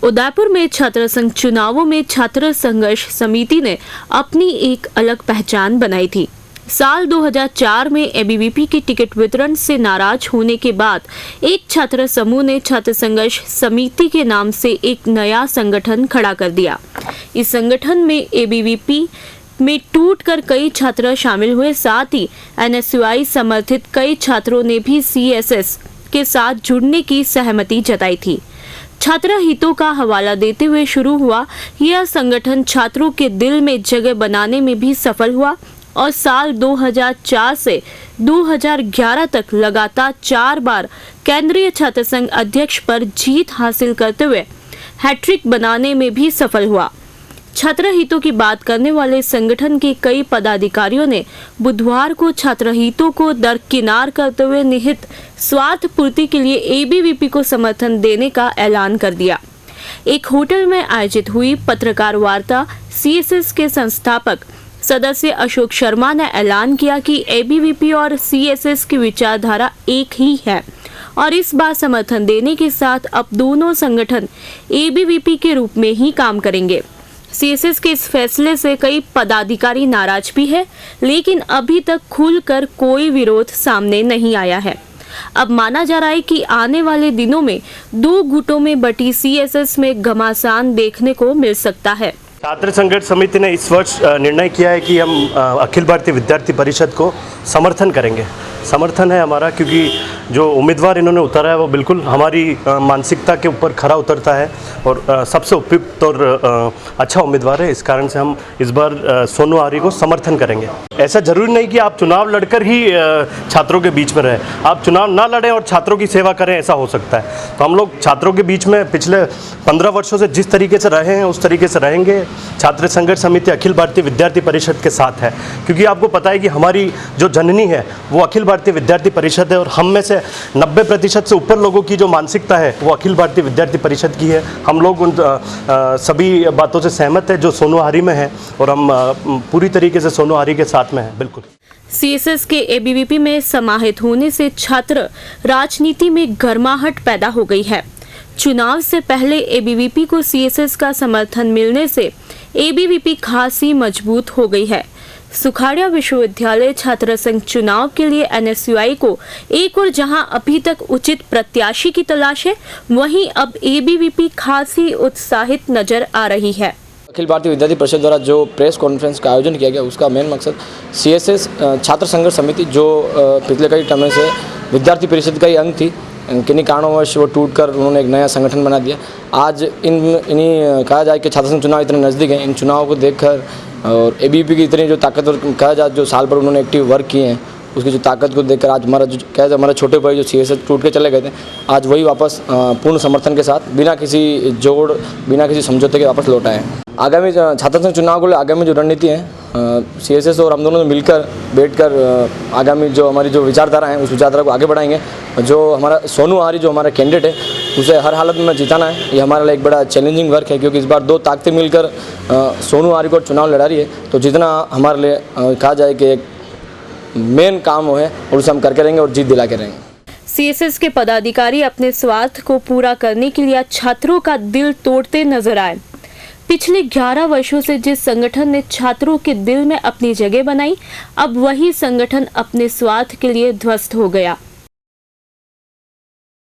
उदयपुर में छात्र संघ चुनावों में छात्र संघर्ष समिति ने अपनी एक अलग पहचान बनाई थी। साल 2004 में एबीवीपी के टिकट वितरण से नाराज होने के बाद एक छात्र समूह ने छात्र संघर्ष समिति के नाम से एक नया संगठन खड़ा कर दिया। इस संगठन में एबीवीपी में टूटकर कई छात्र शामिल हुए, साथ ही एनएसयूआई समर्थित कई छात्रों ने भी सीएसएस के साथ जुड़ने की सहमति जताई थी। छात्र हितों का हवाला देते हुए शुरू हुआ यह संगठन छात्रों के दिल में जगह बनाने में भी सफल हुआ और साल 2004 से 2011 तक लगातार 4 बार केंद्रीय छात्र संघ अध्यक्ष पर जीत हासिल करते हुए हैट्रिक बनाने में भी सफल हुआ। छात्र हितों की बात करने वाले संगठन के कई पदाधिकारियों ने बुधवार को छात्र हितों को दरकिनार करते हुए निहित स्वार्थ पूर्ति के लिए एबीवीपी को समर्थन देने का ऐलान कर दिया। एक होटल में आयोजित हुई पत्रकार वार्ता सीएसएस के संस्थापक सदस्य अशोक शर्मा ने ऐलान किया कि एबीवीपी और सीएसएस की विचारधारा एक ही है और इस बार समर्थन देने के साथ अब दोनों संगठन एबीवीपी के रूप में ही काम करेंगे। सीएसएस के इस फैसले से कई पदाधिकारी नाराज भी है, लेकिन अभी तक खुलकर कोई विरोध सामने नहीं आया है। अब माना जा रहा है कि आने वाले दिनों में 2 गुटों में बटी सीएसएस में घमासान देखने को मिल सकता है। छात्र संघर्ष समिति ने इस वर्ष निर्णय किया है कि हम अखिल भारतीय विद्यार्थी परिषद को समर्थन करेंगे। समर्थन है हमारा, क्योंकि जो उम्मीदवार इन्होंने उतारा है वो बिल्कुल हमारी मानसिकता के ऊपर खरा उतरता है और सबसे उपयुक्त और अच्छा उम्मीदवार है। इस कारण से हम इस बार सोनू आर्य को समर्थन करेंगे। ऐसा जरूरी नहीं कि आप चुनाव लड़कर ही छात्रों के बीच में रहें, आप चुनाव ना लड़ें और छात्रों की सेवा करें, ऐसा हो सकता है। तो हम लोग छात्रों के बीच में पिछले 15 वर्षों से जिस तरीके से रहे हैं उस तरीके से रहेंगे। छात्र संघर्ष समिति अखिल भारतीय विद्यार्थी परिषद के साथ है, क्योंकि आपको पता है कि हमारी जो जननी है वो अखिल भारतीय विद्यार्थी परिषद है और हम में से 90% से ऊपर लोगों की जो मानसिकता है वो अखिल भारतीय विद्यार्थी परिषद की है। हम लोग उन सभी बातों से सहमत है जो सोनू आर्य में है और हम पूरी तरीके से सोनू आर्य के साथ में हैं। बिल्कुल। सीएसएस के एबीवीपी में समाहित होने से छात्र राजनीति में गर्माहट पैदा हो गई है। चुनाव से पहले एबीवीपी को सीएसएस का समर्थन मिलने से एबीवीपी खासी मजबूत हो गई है। सुखाड़िया विश्वविद्यालय छात्र संघ चुनाव के लिए एनएसयूआई को एक और जहां अभी तक उचित प्रत्याशी की तलाश है, वहीं अब एबीवीपी खासी उत्साहित नजर आ रही है। अखिल भारतीय विद्यार्थी परिषद द्वारा जो प्रेस कॉन्फ्रेंस का आयोजन किया गया उसका मेन मकसद सीएसएस छात्र संघर्ष समिति जो पिछले कई समय से विद्यार्थी परिषद का ही अंग थी, किन्हीं कारणोंवश वो टूटकर उन्होंने एक नया संगठन बना दिया। आज इन्हीं कहा जाए कि छात्र संघ चुनाव इतने नज़दीक हैं, इन चुनावों को देखकर और एबीवीपी की इतनी जो ताकतवर कहा जाए जो साल भर उन्होंने एक्टिव वर्क किए हैं उसकी जो ताकत को देखकर आज हमारा जो कहा जाए हमारे छोटे भाई जो सीएसएस टूट के चले गए थे, आज वही वापस पूर्ण समर्थन के साथ बिना किसी जोड़ बिना किसी समझौते के वापस लौट आए हैं। आगामी छात्र संघ चुनाव को आगामी जो रणनीति है सीएसएस और हम दोनों मिलकर बैठकर आगामी जो हमारी जो विचारधारा है उस विचारधारा को आगे बढ़ाएंगे। जो हमारा सोनू आर्य जो हमारा कैंडिडेट है उसे हर हालत में जिताना है, ये हमारे लिए एक बड़ा चैलेंजिंग वर्क है, क्योंकि इस बार 2 ताकतें मिलकर सोनू आर्य को चुनाव लड़ा रही है। तो जितना हमारे लिए कहा जाए कि एक मेन काम है और उसे हम करके रहेंगे और जीत दिला के रहेंगे। सीएसएस के पदाधिकारी अपने स्वार्थ को पूरा करने के लिए छात्रों का दिल तोड़ते नजर आए। पिछले 11 वर्षों से जिस संगठन ने छात्रों के दिल में अपनी जगह बनाई, अब वही संगठन अपने स्वार्थ के लिए ध्वस्त हो गया।